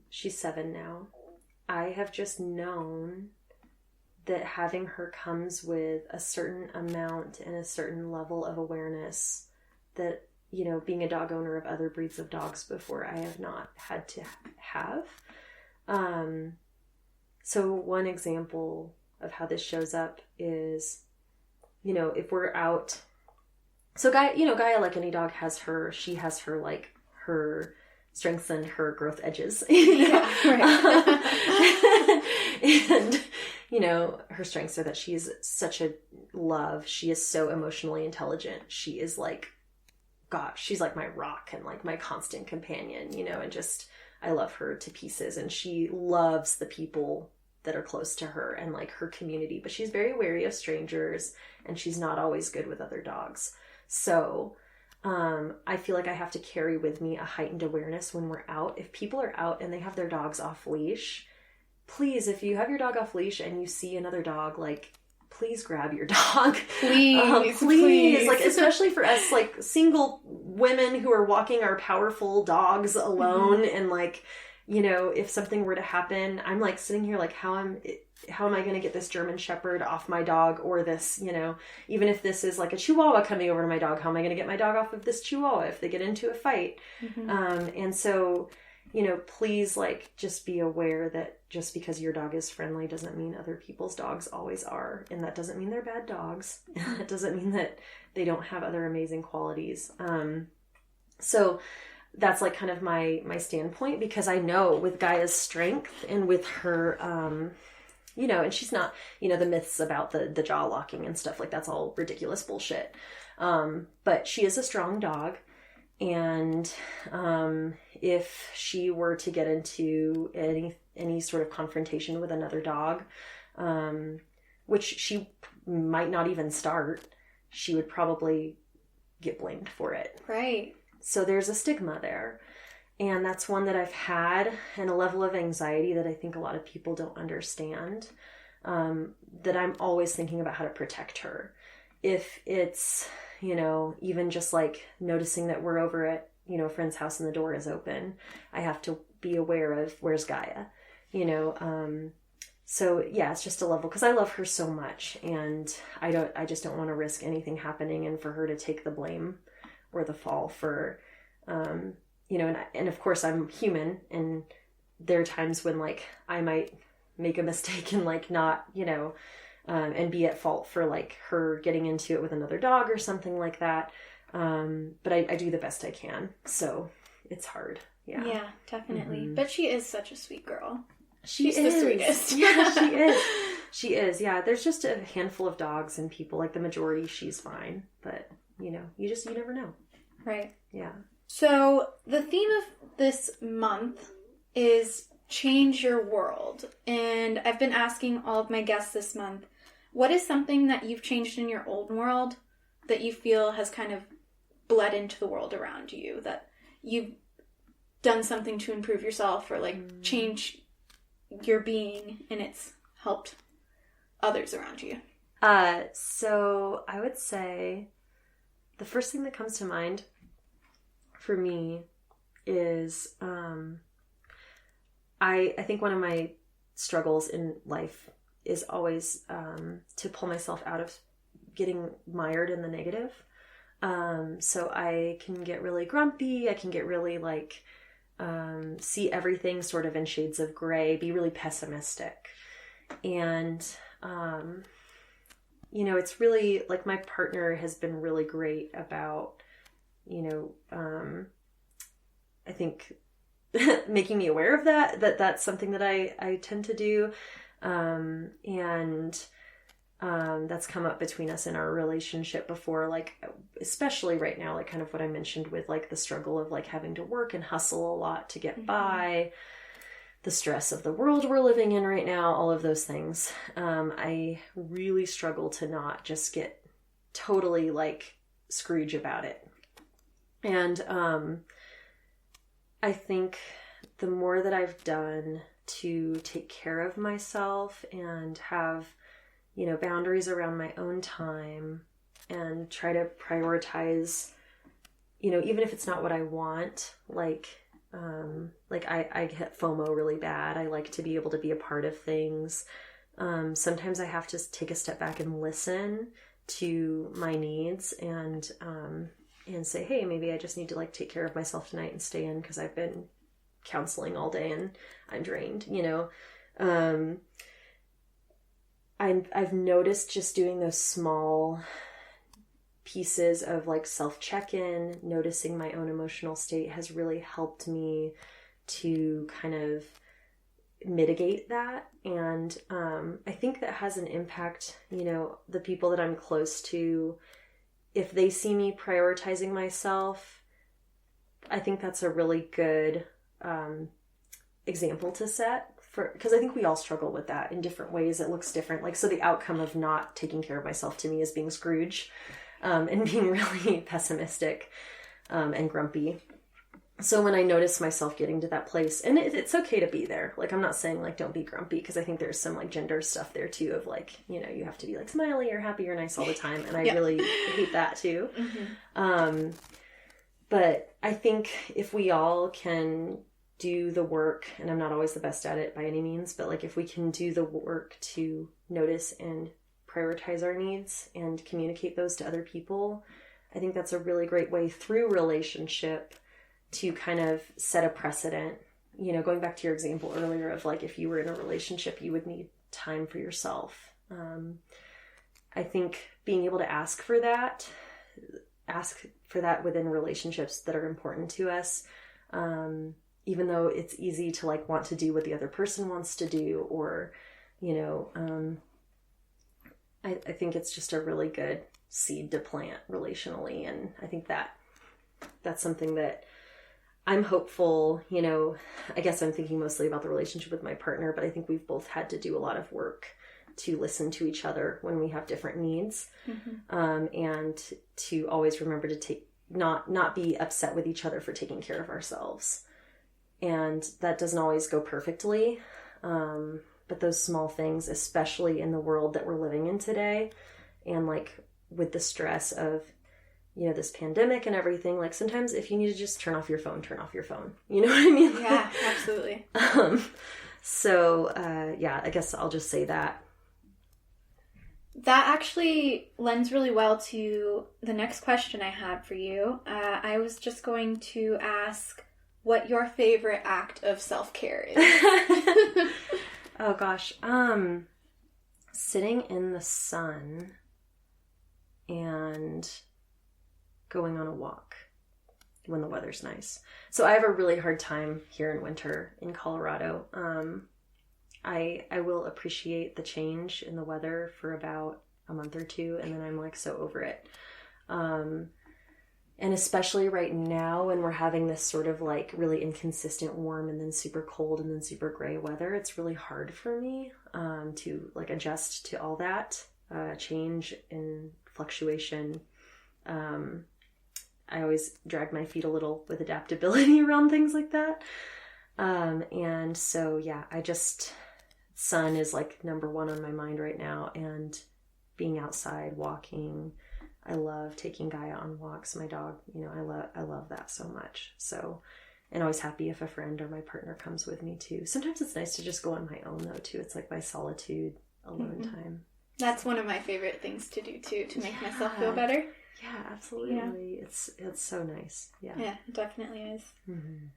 she's 7 now, I have just known that having her comes with a certain amount and a certain level of awareness that, you know, being a dog owner of other breeds of dogs before, I have not had to have. So one example of how this shows up is, you know, if we're out, so Gaia, like any dog, she has her, like, her strengths and her growth edges, you know? Yeah, right. And, you know, her strengths are that she's such a love. She is so emotionally intelligent. She is like, gosh, she's like my rock and like my constant companion, you know, and just, I love her to pieces. And she loves the people that are close to her and like her community, but she's very wary of strangers and she's not always good with other dogs. So I feel like I have to carry with me a heightened awareness when we're out. If people are out and they have their dogs off leash, please, if you have your dog off leash and you see another dog, like, please grab your dog. Please. Like, especially for us, like, single women who are walking our powerful dogs alone. Mm-hmm. And like, you know, if something were to happen, I'm like sitting here like, how am I going to get this German Shepherd off my dog, or this, you know, even if this is like a Chihuahua coming over to my dog, how am I going to get my dog off of this Chihuahua if they get into a fight? Mm-hmm. And so, you know, please, like, just be aware that just because your dog is friendly doesn't mean other people's dogs always are. And that doesn't mean they're bad dogs. And that doesn't mean that they don't have other amazing qualities. So that's like kind of my standpoint, because I know with Gaia's strength and with her, you know, and she's not, you know, the myths about the jaw locking and stuff, like, that's all ridiculous bullshit. But she is a strong dog. And if she were to get into any sort of confrontation with another dog, which she might not even start, she would probably get blamed for it. Right. So there's a stigma there. And that's one that I've had, and a level of anxiety that I think a lot of people don't understand, that I'm always thinking about how to protect her. If it's, you know, even just like noticing that we're over at, you know, a friend's house and the door is open, I have to be aware of where's Gaia, you know. So yeah, it's just a level, because I love her so much, and I just don't want to risk anything happening and for her to take the blame or the fall for, you know, and of course I'm human, and there are times when like I might make a mistake and like not, you know, and be at fault for like her getting into it with another dog or something like that. But I do the best I can. So it's hard. Yeah. Yeah, definitely. Mm-hmm. But she is such a sweet girl. She's the sweetest. Yeah, she is. She is. Yeah. There's just a handful of dogs and people, like the majority, she's fine. But you know, you never know. Right. Yeah. So the theme of this month is change your world. And I've been asking all of my guests this month, what is something that you've changed in your old world that you feel has kind of bled into the world around you, that you've done something to improve yourself or like change your being and it's helped others around you? So I would say the first thing that comes to mind for me is, I think one of my struggles in life is always to pull myself out of getting mired in the negative. So I can get really grumpy. I can get really like, see everything sort of in shades of gray, be really pessimistic. And, you know, it's really like my partner has been really great about, you know, I think making me aware of that's something that I tend to do. And that's come up between us in our relationship before, like, especially right now, like kind of what I mentioned with like the struggle of like having to work and hustle a lot to get by, the stress of the world we're living in right now, all of those things. I really struggle to not just get totally like Scrooge about it. And I think the more that I've done to take care of myself and have, you know, boundaries around my own time and try to prioritize, you know, even if it's not what I want, like I get FOMO really bad. I like to be able to be a part of things. Sometimes I have to take a step back and listen to my needs and say, hey, maybe I just need to like take care of myself tonight and stay in because I've been counseling all day and I'm drained, you know. I've noticed just doing those small pieces of like self-check-in, noticing my own emotional state has really helped me to kind of mitigate that. And I think that has an impact, you know, the people that I'm close to, if they see me prioritizing myself, I think that's a really good example to set for, because I think we all struggle with that in different ways. It looks different. Like, so the outcome of not taking care of myself to me is being Scrooge and being really pessimistic and grumpy. So when I notice myself getting to that place, and it's okay to be there. Like, I'm not saying like, don't be grumpy, because I think there's some like gender stuff there too of like, you know, you have to be like smiley or happy or nice all the time. And I really hate that too. Mm-hmm. But I think if we all can do the work, and I'm not always the best at it by any means, but like if we can do the work to notice and prioritize our needs and communicate those to other people, I think that's a really great way through relationship to kind of set a precedent. You know, going back to your example earlier of like, if you were in a relationship, you would need time for yourself. I think being able to ask for that within relationships that are important to us, even though it's easy to like want to do what the other person wants to do, or, you know, I think it's just a really good seed to plant relationally. And I think that's something that I'm hopeful, you know, I guess I'm thinking mostly about the relationship with my partner, but I think we've both had to do a lot of work to listen to each other when we have different needs, and to always remember to not be upset with each other for taking care of ourselves. And that doesn't always go perfectly, but those small things, especially in the world that we're living in today, and like with the stress of, you know, this pandemic and everything, like sometimes if you need to just turn off your phone. You know what I mean? Yeah, absolutely. Yeah, I guess I'll just say that. That actually lends really well to the next question I had for you. I was just going to ask what your favorite act of self-care is. Oh gosh. Sitting in the sun and going on a walk when the weather's nice. So I have a really hard time here in winter in Colorado. I will appreciate the change in the weather for about a month or two, and then I'm like so over it. And especially right now when we're having this sort of like really inconsistent warm and then super cold and then super gray weather, it's really hard for me to like adjust to all that change and fluctuation. I always drag my feet a little with adaptability around things like that. And so, yeah, sun is like number one on my mind right now, and being outside, walking. I love taking Gaia on walks. My dog, you know, I love that so much. So, and always happy if a friend or my partner comes with me too. Sometimes it's nice to just go on my own though too. It's like my solitude, alone time. That's one of my favorite things to do too, to make myself feel better. Yeah, absolutely. Yeah. It's so nice. Yeah. Yeah, it definitely is. Mm-hmm.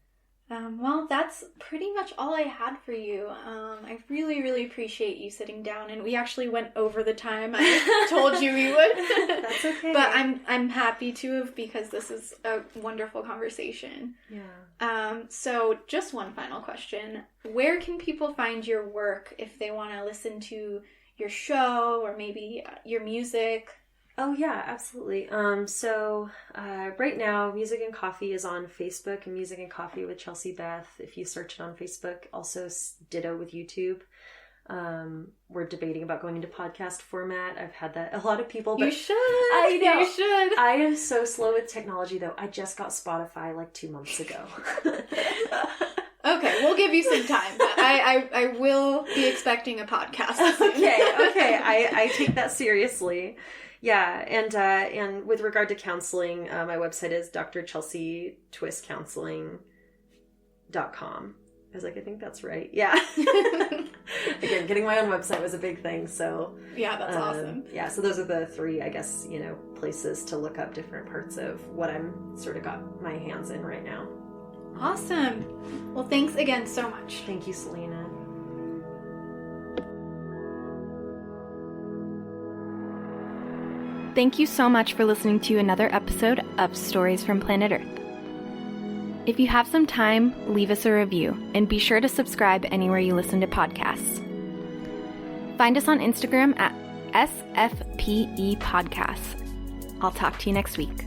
Well, that's pretty much all I had for you. I really, really appreciate you sitting down, and we actually went over the time I told you we would. That's okay. But I'm happy to have, because this is a wonderful conversation. Yeah. So just one final question. Where can people find your work if they want to listen to your show or maybe your music? Oh yeah, absolutely. So right now, Music and Coffee is on Facebook, and Music and Coffee with Chelsea Beth, if you search it on Facebook. Also ditto with YouTube. We're debating about going into podcast format. I've had that a lot of people, but you should. I know. You should. I am so slow with technology though. I just got Spotify like 2 months ago. Okay, we'll give you some time. I will be expecting a podcast soon. Okay. I take that seriously. Yeah, and with regard to counseling, my website is drchelseatwistcounseling.com. I was like, I think that's right. Yeah. Again, getting my own website was a big thing, so... Yeah, that's awesome. Yeah, so those are the three, I guess, places to look up different parts of what I'm sort of got my hands in right now. Awesome. Well, thanks again so much. Thank you, Selena. Thank you so much for listening to another episode of Stories from Planet Earth. If you have some time, leave us a review, and be sure to subscribe anywhere you listen to podcasts. Find us on Instagram at SFPE Podcasts. I'll talk to you next week.